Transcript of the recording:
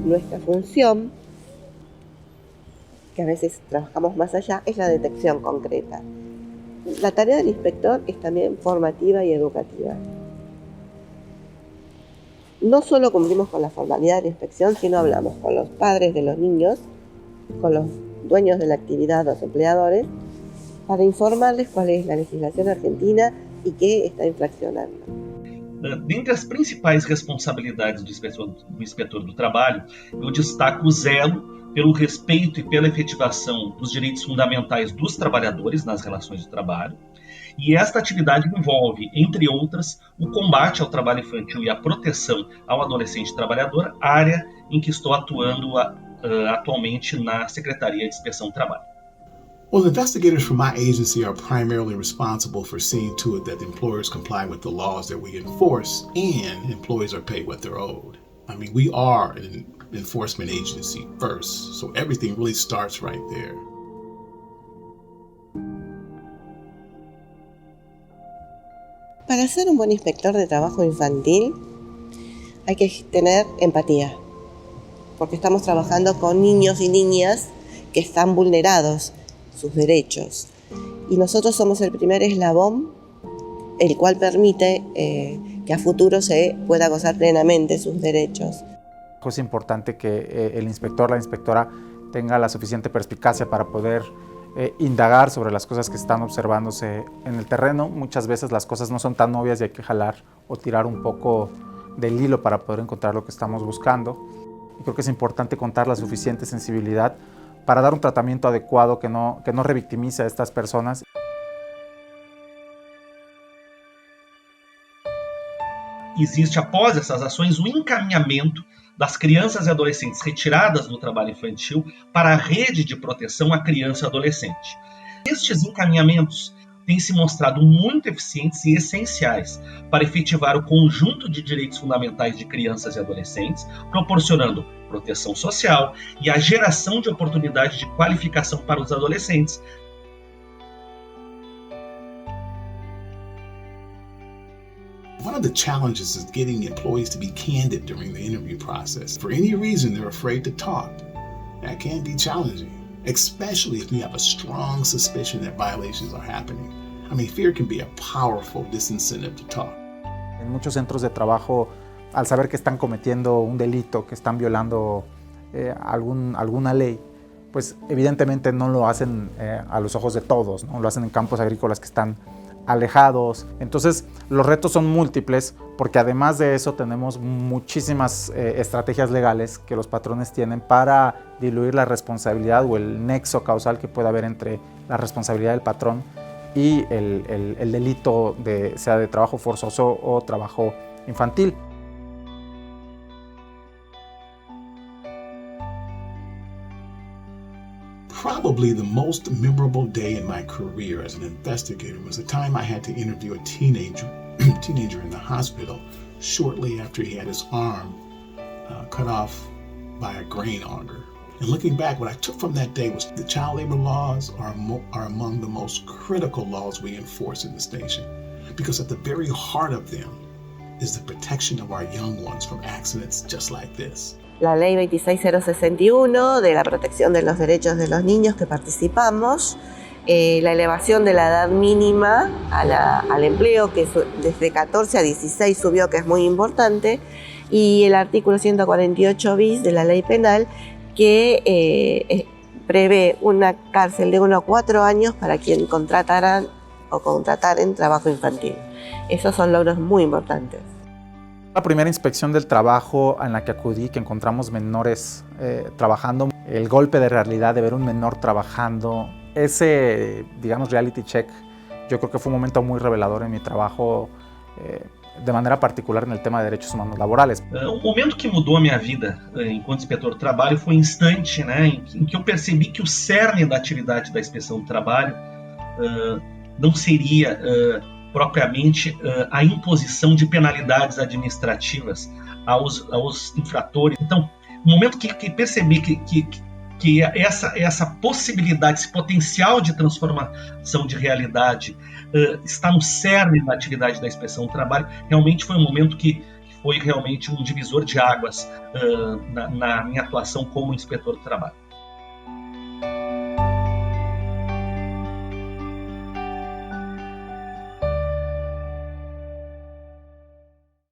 nuestra función, que a veces trabajamos más allá, es la detección concreta. La tarea del inspector es también formativa y educativa. No solo cumplimos con la formalidad de la inspección, sino hablamos con los padres de los niños, con los dueños de la actividad, los empleadores, para informarles cuál es la legislación argentina e que está infraccionando. Dentre as principais responsabilidades do inspetor do trabalho, eu destaco o zelo pelo respeito e pela efetivação dos direitos fundamentais dos trabalhadores nas relações de trabalho. E esta atividade envolve, entre outras, o combate ao trabalho infantil e a proteção ao adolescente trabalhador, área em que estou atuando atualmente na Secretaria de Inspeção do Trabalho. Well, investigators from my agency are primarily responsible for seeing to it that employers comply with the laws that we enforce and employees are paid what they're owed. I mean, we are an enforcement agency first, so everything really starts right there. Para ser un buen inspector de trabajo infantil hay que tener empatía, porque estamos trabajando con niños y niñas que están vulnerados sus derechos. Y nosotros somos el primer eslabón, el cual permite que a futuro se pueda gozar plenamente sus derechos. Es importante que el inspector, la inspectora, tenga la suficiente perspicacia para poder indagar sobre las cosas que están observándose en el terreno. Muchas veces las cosas no son tan obvias y hay que jalar o tirar un poco del hilo para poder encontrar lo que estamos buscando. Y creo que es importante contar la suficiente sensibilidad para dar un tratamiento adecuado que no revictimice a estas personas. Existe, após essas ações, o encaminhamento das crianças e adolescentes retiradas do trabalho infantil para a rede de proteção à criança e adolescente. Estes encaminhamentos têm se mostrado muito eficientes e essenciais para efetivar o conjunto de direitos fundamentais de crianças e adolescentes, proporcionando proteção social e a geração de oportunidades de qualificação para os adolescentes. One of the challenges is getting employees to be candid during the interview process. For any reason, they're afraid to talk. That can be challenging, especially if you have a strong suspicion that violations are happening. I mean, fear can be a powerful disincentive to talk. En muchos centros de trabajo, al saber que están cometiendo un delito, que están violando alguna ley, pues evidentemente no lo hacen a los ojos de todos, ¿no? Lo hacen en campos agrícolas que están alejados. Entonces los retos son múltiples porque además de eso tenemos muchísimas estrategias legales que los patrones tienen para diluir la responsabilidad o el nexo causal que pueda haber entre la responsabilidad del patrón y el delito sea de trabajo forzoso o trabajo infantil. Probably the most memorable day in my career as an investigator was the time I had to interview a teenager in the hospital shortly after he had his arm cut off by a grain auger. And looking back, what I took from that day was the child labor laws are among the most critical laws we enforce in this nation, because at the very heart of them is the protection of our young ones from accidents just like this. La ley 26061 de la protección de los derechos de los niños que participamos, la elevación de la edad mínima al empleo, que desde 14 a 16 subió, que es muy importante, y el artículo 148 bis de la ley penal, que prevé una cárcel de 1 a 4 años para quien contrataran o contrataren trabajo infantil. Esos son logros muy importantes. La primera inspección del trabajo en la que acudí, que encontramos menores trabajando, el golpe de realidad de ver un menor trabajando, ese, digamos, reality check, yo creo que fue un momento muy revelador en mi trabajo, de manera particular en el tema de derechos humanos laborales. Um momento que mudou a minha vida enquanto inspetor do trabalho foi um instante, né, em que eu percebi que o cerne da atividade da inspeção do trabalho não seria propriamente a imposição de penalidades administrativas aos infratores. Então, no momento que percebi que essa possibilidade, esse potencial de transformação de realidade está no cerne da atividade da inspeção do trabalho, realmente foi um momento que foi realmente um divisor de águas na minha atuação como inspetor do trabalho.